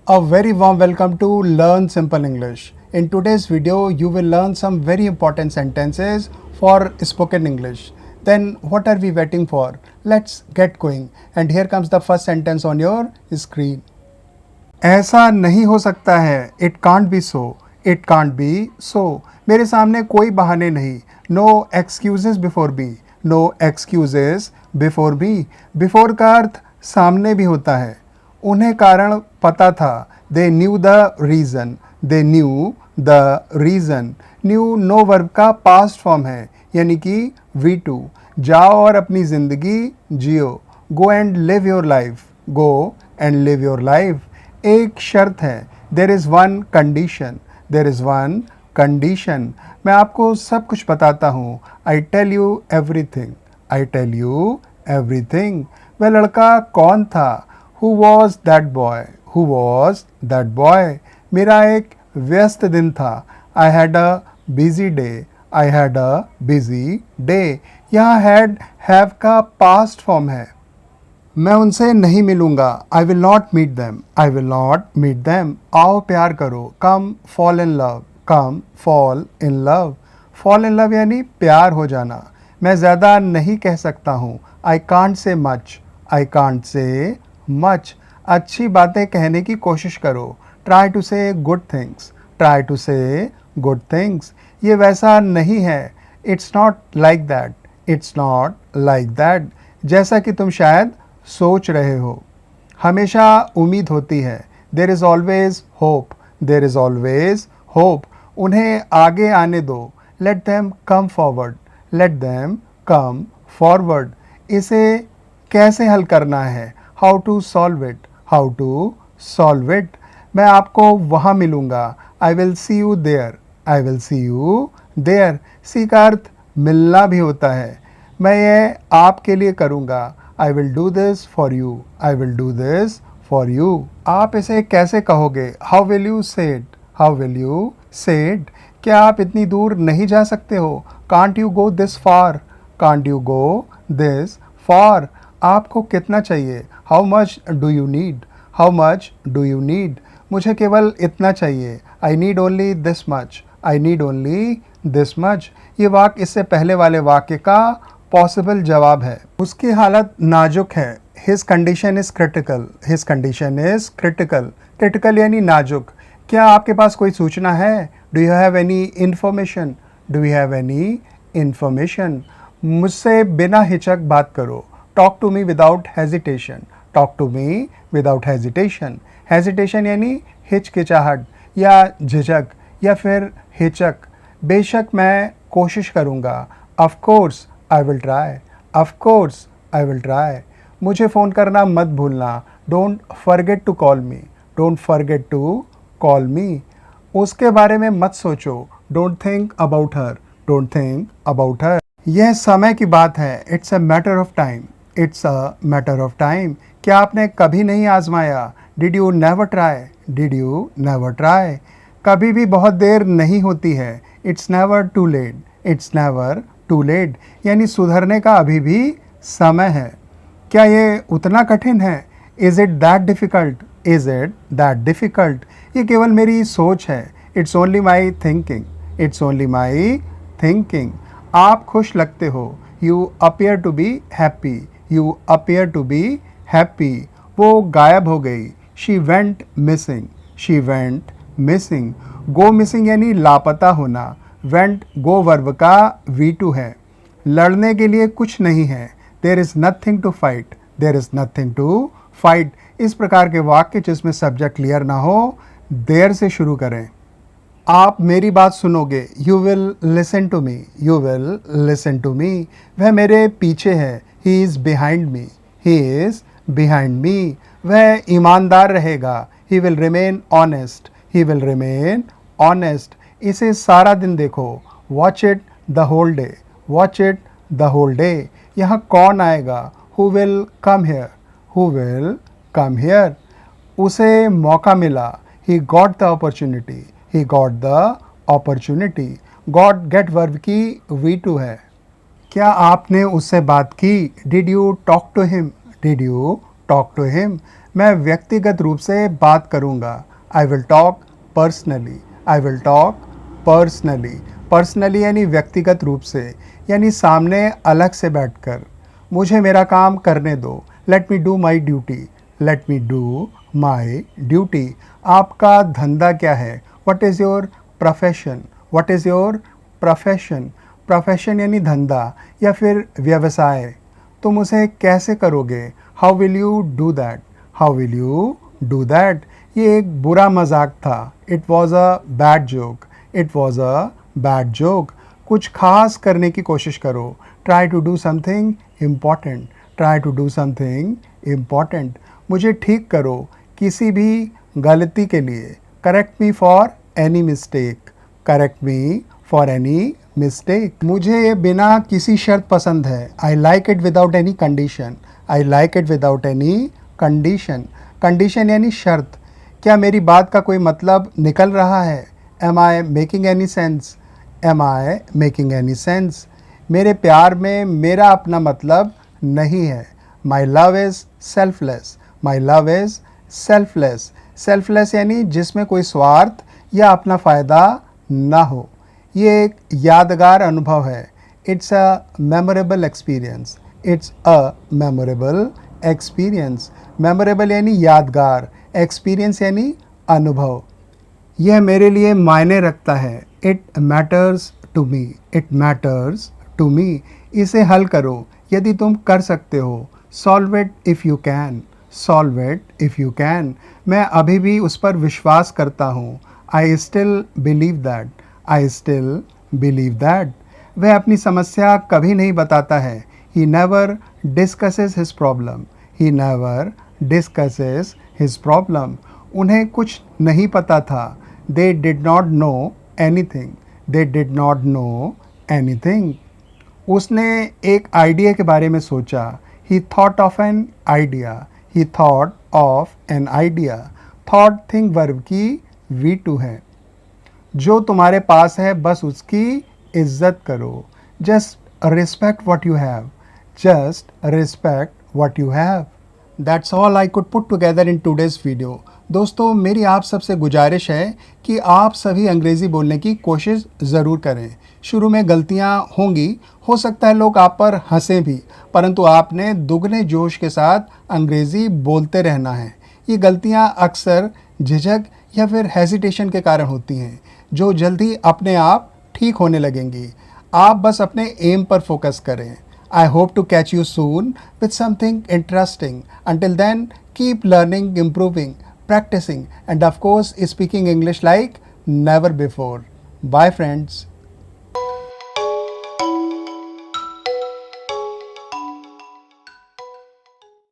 A very warm welcome to Learn Simple English. In today's video, you will learn some very important sentences for spoken English. Then, what are we waiting for? Let's get going. And here comes the first sentence on your screen. ऐसा नहीं हो सकता है. It can't be so. It can't be so. मेरे सामने कोई बहाने नहीं. No excuses before me. No excuses before me. Before का अर्थ सामने भी होता है. उन्हें कारण पता था. They knew the reason. They knew the reason. Knew know verb का पास्ट फॉर्म है, यानी कि V2. जाओ और अपनी ज़िंदगी जियो. Go and live your life. Go and live your life. एक शर्त है. There is one condition. There is one condition. मैं आपको सब कुछ बताता हूँ. I tell you everything. I tell you everything. वह लड़का कौन था? Who was that boy? Who was that boy? मेरा एक व्यस्त दिन था. I had a busy day. I had a busy day. यहाँ had have का past form है. मैं उनसे नहीं मिलूँगा. I will not meet them. I will not meet them. आओ प्यार करो. Come fall in love. Come fall in love. Fall in love यानी प्यार हो जाना. मैं ज़्यादा नहीं कह सकता हूँ. I can't say much. I can't say much. अच्छी बातें कहने की कोशिश करो. ट्राई टू से गुड थिंग्स. ट्राई टू से गुड थिंग्स. ये वैसा नहीं है. It's not like that. It's not like that. जैसा कि तुम शायद सोच रहे हो. हमेशा उम्मीद होती है. There is always hope. There is always hope. उन्हें आगे आने दो. Let them come forward. Let them come forward. इसे कैसे हल करना है? How to solve it. How to solve it. मैं आपको वहाँ मिलूँगा. I will see you there. I will see you there. See का अर्थ मिलना भी होता है. मैं ये आपके लिए करूँगा. I will do this for you. I will do this for you. आप इसे कैसे कहोगे? हाउ विल यू से इट. हाउ विल यू से इट. क्या आप इतनी दूर नहीं जा सकते हो? Can't you go this far. Can't you go this far. आपको कितना चाहिए? How much do you need. How much do you need. मुझे केवल इतना चाहिए. I need only this much. I need only this much. ये वाक्य इससे पहले वाले वाक्य का पॉसिबल जवाब है. उसकी हालत नाजुक है. His condition is critical. His condition is critical. Critical यानी नाजुक. क्या आपके पास कोई सूचना है? Do you have any information. Do you have any information. मुझसे बिना हिचक बात करो. Talk to me without hesitation. Talk to me without hesitation. Hesitation यानी हिचकिचाहट या झिझक या फिर हिचक. बेशक मैं कोशिश करूँगा. Of course I will try. Of course I will try. मुझे फ़ोन करना मत भूलना. Don't forget to call me. Don't forget to call me. उसके बारे में मत सोचो. Don't think about her. Don't think about her. यह समय की बात है. It's a matter of time. It's a matter of time. क्या आपने कभी नहीं आजमाया? Did you never try. Did you never try. कभी भी बहुत देर नहीं होती है. It's never too late. It's never too late यानी सुधरने का अभी भी समय है. क्या ये उतना कठिन है? Is it that difficult. Is it that difficult. ये केवल मेरी सोच है. It's only my thinking. It's only my thinking. आप खुश लगते हो. You appear to be happy. You appear to be happy. वो गायब हो गई. She went missing. She went missing. Go missing यानी लापता होना. वेंट गो वर्ब का V2 है. लड़ने के लिए कुछ नहीं है. There is nothing to fight. There is nothing to fight. इस प्रकार के वाक्य जिसमें सब्जेक्ट क्लियर ना हो, देर से शुरू करें. आप मेरी बात सुनोगे. You will listen to me. You will listen to me. वह मेरे पीछे है. He is behind me. He is behind me. वह ईमानदार रहेगा. He will remain honest. He will remain honest. इसे सारा दिन देखो. Watch it the whole day. Watch it the whole day. यहाँ कौन आएगा? Who will come here. Who will come here. उसे मौका मिला. He got the opportunity. He got the opportunity. Got get verb की V2 है. क्या आपने उससे बात की? Did you talk to him. Did you talk to him. मैं व्यक्तिगत रूप से बात करूँगा। I will talk personally. I will talk personally. Personally यानी व्यक्तिगत रूप से, यानी सामने अलग से बैठकर। मुझे मेरा काम करने दो। Let me do my duty. Let me do my duty. आपका धंधा क्या है? What is your profession? What is your profession? Profession यानी धंधा या फिर व्यवसाय। तुम उसे कैसे करोगे? How will you do that? How will you do that? ये एक बुरा मजाक था। It was a bad joke. It was a bad joke. कुछ खास करने की कोशिश करो। Try to do something important. Try to do something important. मुझे ठीक करो किसी भी गलती के लिए। Correct me for any mistake. Correct me for any mistake. मुझे ये बिना किसी शर्त पसंद है। I like it without any condition. I like it without any condition. Condition यानी शर्त। क्या मेरी बात का कोई मतलब निकल रहा है? Am I making any sense? Am I making any sense? मेरे प्यार में मेरा अपना मतलब नहीं है। My love is selfless. My love is selfless. Selfless यानी जिसमें कोई स्वार्थ या अपना फ़ायदा ना हो। ये एक यादगार अनुभव है। It's a memorable experience. It's a memorable experience. Memorable यानी यादगार, एक्सपीरियंस यानी अनुभव। यह मेरे लिए मायने रखता है। It matters to me. It matters to me. इसे हल करो यदि तुम कर सकते हो। Solve it if you can. Solve it if you can. मैं अभी भी उस पर विश्वास करता हूँ। I still believe that. I still believe that. वह अपनी समस्या कभी नहीं बताता है। He never discusses his problem. He never discusses his problem. उन्हें कुछ नहीं पता था। They did not know anything. They did not know anything. उसने एक आइडिया के बारे में सोचा। ही thought of an idea. He thought of an idea. Thought think verb की V2 है। जो तुम्हारे पास है बस उसकी इज्जत करो। Just respect what you have. Just respect what you have. That's all I could put together in today's video. दोस्तों, मेरी आप सबसे गुजारिश है कि आप सभी अंग्रेज़ी बोलने की कोशिश ज़रूर करें। शुरू में गलतियां होंगी, हो सकता है लोग आप पर हंसें भी, परंतु आपने दुगने जोश के साथ अंग्रेज़ी बोलते रहना है। ये गलतियां अक्सर झिझक या फिर हेजिटेशन के कारण होती हैं, जो जल्दी अपने आप ठीक होने लगेंगी। आप बस अपने एम पर फोकस करें। I hope to catch you soon with something interesting. Until then, keep learning, improving, practicing, and of course, speaking English like never before. Bye, friends.